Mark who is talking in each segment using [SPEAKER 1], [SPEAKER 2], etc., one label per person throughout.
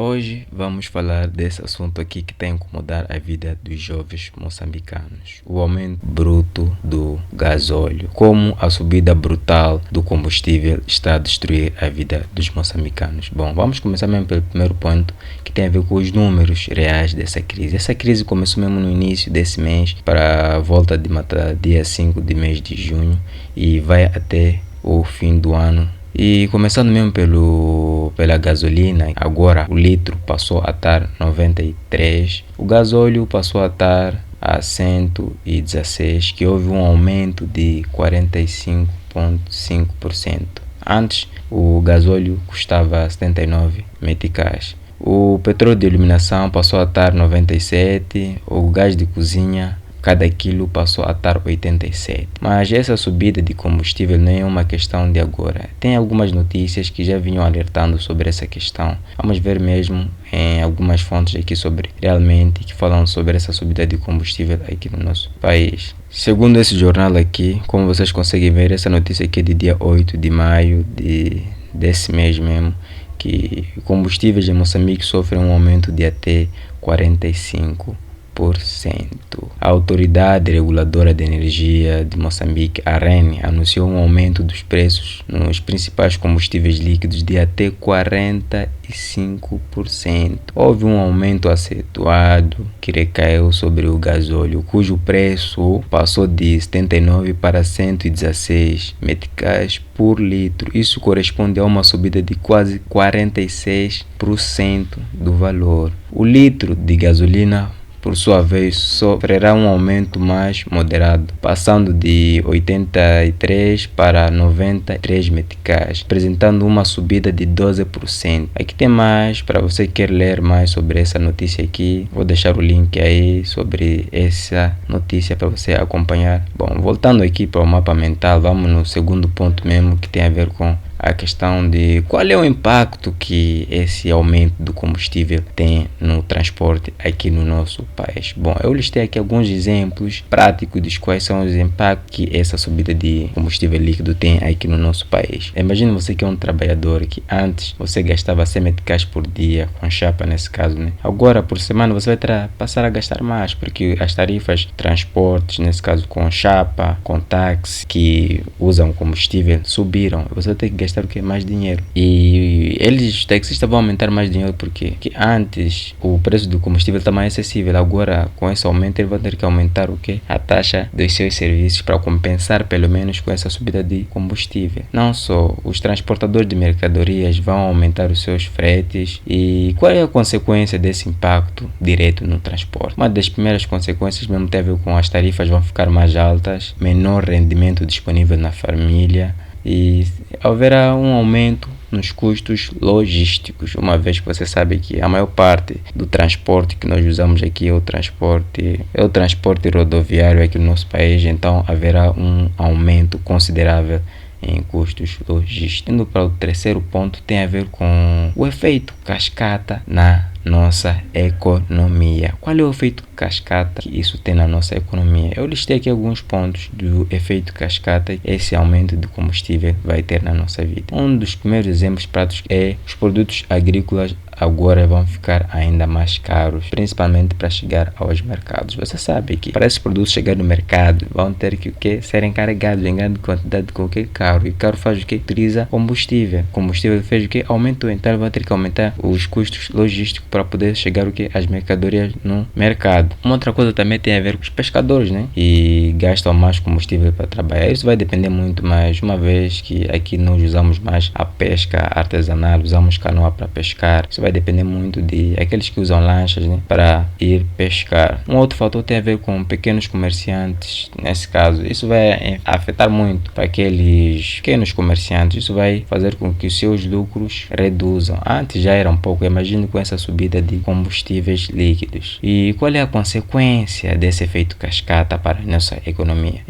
[SPEAKER 1] Hoje vamos falar desse assunto aqui que está a incomodar a vida dos jovens moçambicanos. O aumento bruto do gasóleo. Como a subida brutal do combustível está a destruir a vida dos moçambicanos. Bom, vamos começar mesmo pelo primeiro ponto, que tem a ver com os números reais dessa crise. Essa crise começou mesmo no início desse mês, para a volta de matar dia 5 de mês de junho, e vai até o fim do ano. E começando mesmo pela gasolina, agora o litro passou a estar 93, o gasóleo passou a estar a 116, que houve um aumento de 45,5%. Antes o gasóleo custava 79 meticais. O petróleo de iluminação passou a estar 97, o gás de cozinha cada quilo passou a estar 87. Mas essa subida de combustível não é uma questão de agora. Tem algumas notícias que já vinham alertando sobre essa questão. Vamos ver mesmo em algumas fontes aqui sobre realmente que falam sobre essa subida de combustível aqui no nosso país. Segundo esse jornal aqui, como vocês conseguem ver, essa notícia aqui é de dia 8 de maio desse mês mesmo, que combustíveis em Moçambique sofrem um aumento de até 45%. A Autoridade Reguladora de Energia de Moçambique, a REN, anunciou um aumento dos preços nos principais combustíveis líquidos de até 45%. Houve um aumento acentuado que recaiu sobre o gasóleo, cujo preço passou de 79 para 116 meticais por litro. Isso corresponde a uma subida de quase 46% do valor. O litro de gasolina, por sua vez, sofrerá um aumento mais moderado, passando de 83 para 93 meticais, apresentando uma subida de 12%. Aqui tem mais, para você que quer ler mais sobre essa notícia aqui, vou deixar o link aí sobre essa notícia para você acompanhar. Bom, voltando aqui para o mapa mental, vamos no segundo ponto mesmo, que tem a ver com a questão de qual é o impacto que esse aumento do combustível tem no transporte aqui no nosso país. Bom, eu listei aqui alguns exemplos práticos de quais são os impactos que essa subida de combustível líquido tem aqui no nosso país. Imagina você que é um trabalhador que antes você gastava 100 meticais por dia, com chapa nesse caso, né? Agora por semana você vai passar a gastar mais, porque as tarifas de transportes, nesse caso com chapa, com táxi, que usam combustível, subiram. Você tem que gastar o que? Mais dinheiro. E os taxistas vão aumentar mais dinheiro porque antes o preço do combustível está mais acessível. Agora, com esse aumento, ele vai ter que aumentar o que? A taxa dos seus serviços para compensar pelo menos com essa subida de combustível. Não só os transportadores de mercadorias vão aumentar os seus fretes. E qual é a consequência desse impacto direto no transporte? Uma das primeiras consequências mesmo tem a ver com as tarifas vão ficar mais altas, menor rendimento disponível na família, e haverá um aumento nos custos logísticos, uma vez que você sabe que a maior parte do transporte que nós usamos aqui é o transporte rodoviário aqui no nosso país, então haverá um aumento considerável em custos logísticos. Indo para o terceiro ponto, tem a ver com o efeito cascata na nossa economia. Qual é o efeito cascata que isso tem na nossa economia? Eu listei aqui alguns pontos do efeito cascata que esse aumento do combustível vai ter na nossa vida. Um dos primeiros exemplos práticos é os produtos agrícolas agora vão ficar ainda mais caros, principalmente para chegar aos mercados. Você sabe que para esses produtos chegar no mercado vão ter que serem carregados em grande quantidade com o que carro, e carro faz o que? Utiliza combustível. Combustível fez o que? Aumentou, então ele vai ter que aumentar os custos logísticos para poder chegar o que? As mercadorias no mercado. Uma outra coisa também tem a ver com os pescadores, né? E gastam mais combustível para trabalhar. Isso vai depender muito mais, uma vez que aqui nós usamos mais a pesca artesanal, usamos canoa para pescar. Isso vai depender muito de aqueles que usam lanchas, né, para ir pescar. Um outro fator tem a ver com pequenos comerciantes. Nesse caso, isso vai afetar muito para aqueles pequenos comerciantes. Isso vai fazer com que os seus lucros reduzam. Antes já era um pouco, imagine com essa subida de combustíveis líquidos. E qual é a consequência desse efeito cascata para a nossa economia?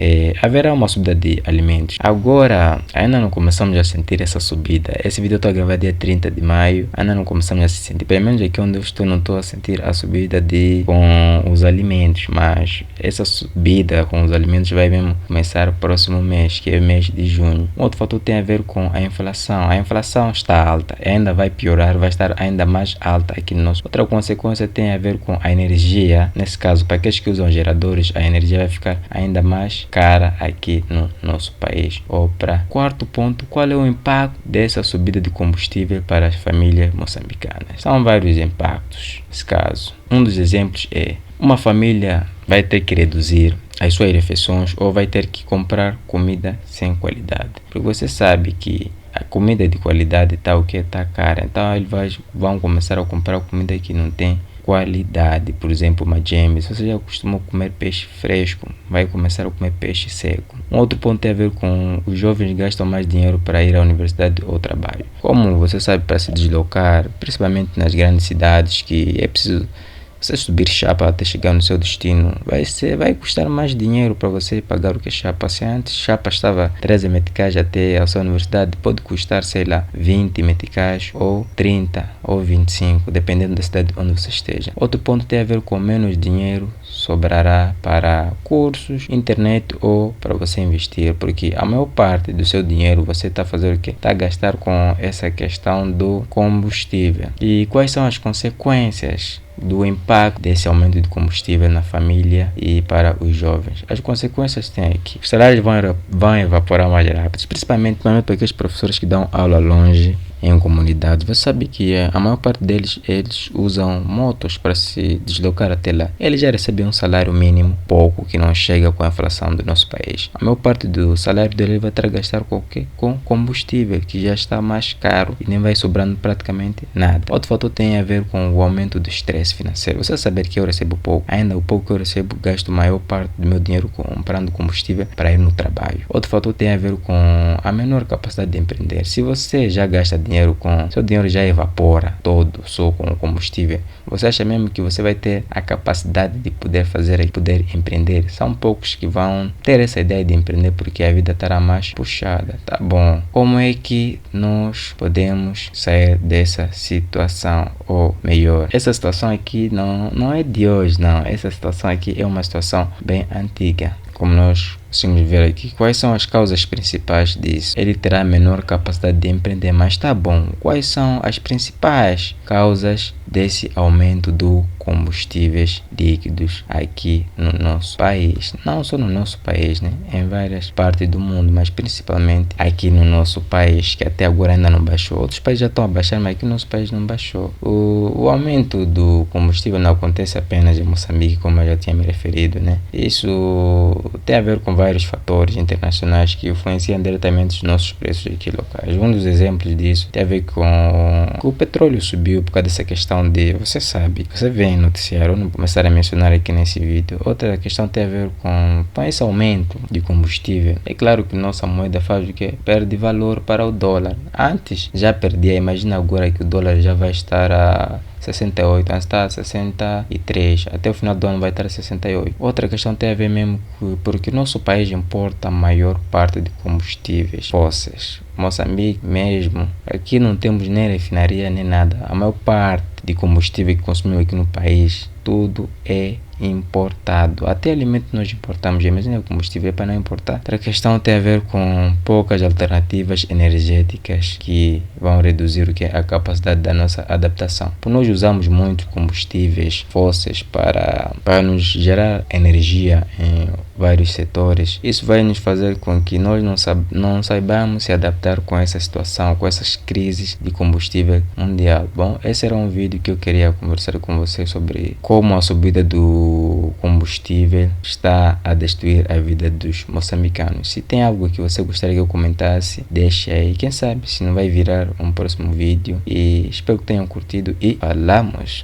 [SPEAKER 1] Haverá uma subida de alimentos. Agora, ainda não começamos a sentir essa subida. Esse vídeo eu estou a gravar dia 30 de maio. Ainda não começamos a a se sentir. Pelo menos aqui onde eu estou, não estou a sentir a subida com os alimentos, mas essa subida com os alimentos vai mesmo começar próximo mês, que é o mês de junho. Outro fator tem a ver com a inflação. A inflação está alta, ainda vai piorar, vai estar ainda mais alta aqui no nosso. Outra consequência tem a ver com a energia. Nesse caso, para aqueles que usam geradores, a energia vai ficar ainda mais cara aqui no nosso país. Quarto ponto, qual é o impacto dessa subida de combustível para as famílias moçambicanas? São vários impactos. Nesse caso, um dos exemplos é uma família vai ter que reduzir as suas refeições ou vai ter que comprar comida sem qualidade. Porque você sabe que a comida de qualidade está cara. Então eles vão começar a comprar comida que não tem qualidade. Por exemplo, uma James, você já costumou comer peixe fresco, vai começar a comer peixe seco. Um outro ponto tem a ver com os jovens gastam mais dinheiro para ir à universidade ou trabalho. Como você sabe, para se deslocar, principalmente nas grandes cidades, que é preciso você subir chapa até chegar no seu destino, vai custar mais dinheiro para você pagar o que é chapa. Se antes chapa estava 13 meticais até a sua universidade, pode custar, sei lá, 20 meticais ou 30 ou 25, dependendo da cidade onde você esteja. Outro ponto tem a ver com menos dinheiro sobrará para cursos, internet ou para você investir, porque a maior parte do seu dinheiro você está fazendo o quê? Está a gastar com essa questão do combustível. E quais são as consequências do impacto desse aumento de combustível na família e para os jovens? As consequências têm aqui. Os salários vão evaporar mais rápido, principalmente para aqueles professores que dão aula longe em comunidades. Você sabe que a maior parte deles, eles usam motos para se deslocar até lá. Eles já recebem um salário mínimo, pouco, que não chega com a inflação do nosso país. A maior parte do salário dele vai ter a gastar com o quê? Com combustível, que já está mais caro e nem vai sobrando praticamente nada. Outro fator tem a ver com o aumento do estresse financeiro. Você saber que eu recebo pouco, ainda o pouco que eu recebo, gasto a maior parte do meu dinheiro comprando combustível para ir no trabalho. Outro fator tem a ver com a menor capacidade de empreender. Se você já gasta seu dinheiro já evapora todo só com o combustível, você acha mesmo que você vai ter a capacidade de poder empreender? São poucos que vão ter essa ideia de empreender porque a vida estará mais puxada. Tá bom, como é que nós podemos sair dessa situação? Ou melhor, essa situação aqui não é de hoje, não. Essa situação aqui é uma situação bem antiga. Como nós conseguimos ver aqui, quais são as causas principais disso? Ele terá menor capacidade de empreender, mas tá bom, quais são as principais causas desse aumento do combustíveis líquidos aqui no nosso país? Não só no nosso país, né? Em várias partes do mundo, mas principalmente aqui no nosso país, que até agora ainda não baixou. Outros países já estão a baixar, mas aqui no nosso país não baixou. O aumento do combustível não acontece apenas em Moçambique, como eu já tinha me referido, né? Isso tem a ver com vários fatores internacionais que influenciam diretamente os nossos preços aqui locais. Um dos exemplos disso tem a ver com que o petróleo subiu por causa dessa questão de, você sabe, você vê em noticiário, eu não vou começar a mencionar aqui nesse vídeo. Outra questão tem a ver com esse aumento de combustível. É claro que nossa moeda faz o que? Perde valor para o dólar. Antes já perdia, imagina agora que o dólar já vai estar a 68, antes está a 63, até o final do ano vai estar a 68. Outra questão tem a ver mesmo porque nosso país importa a maior parte de combustíveis fósseis. Moçambique mesmo, aqui não temos nem refinaria nem nada. A maior parte de combustível que consumimos aqui no país, tudo é importado. Até alimento nós importamos, imagina o combustível para não importar. Outra questão tem a ver com poucas alternativas energéticas que vão reduzir a capacidade da nossa adaptação. Por nós usamos muitos combustíveis fósseis para nos gerar energia em vários setores. Isso vai nos fazer com que nós não saibamos se adaptar com essa situação, com essas crises de combustível mundial. Bom, esse era um vídeo que eu queria conversar com vocês sobre como a subida do combustível está a destruir a vida dos moçambicanos. Se tem algo que você gostaria que eu comentasse, deixe aí. Quem sabe se não vai virar um próximo vídeo. E espero que tenham curtido e falamos!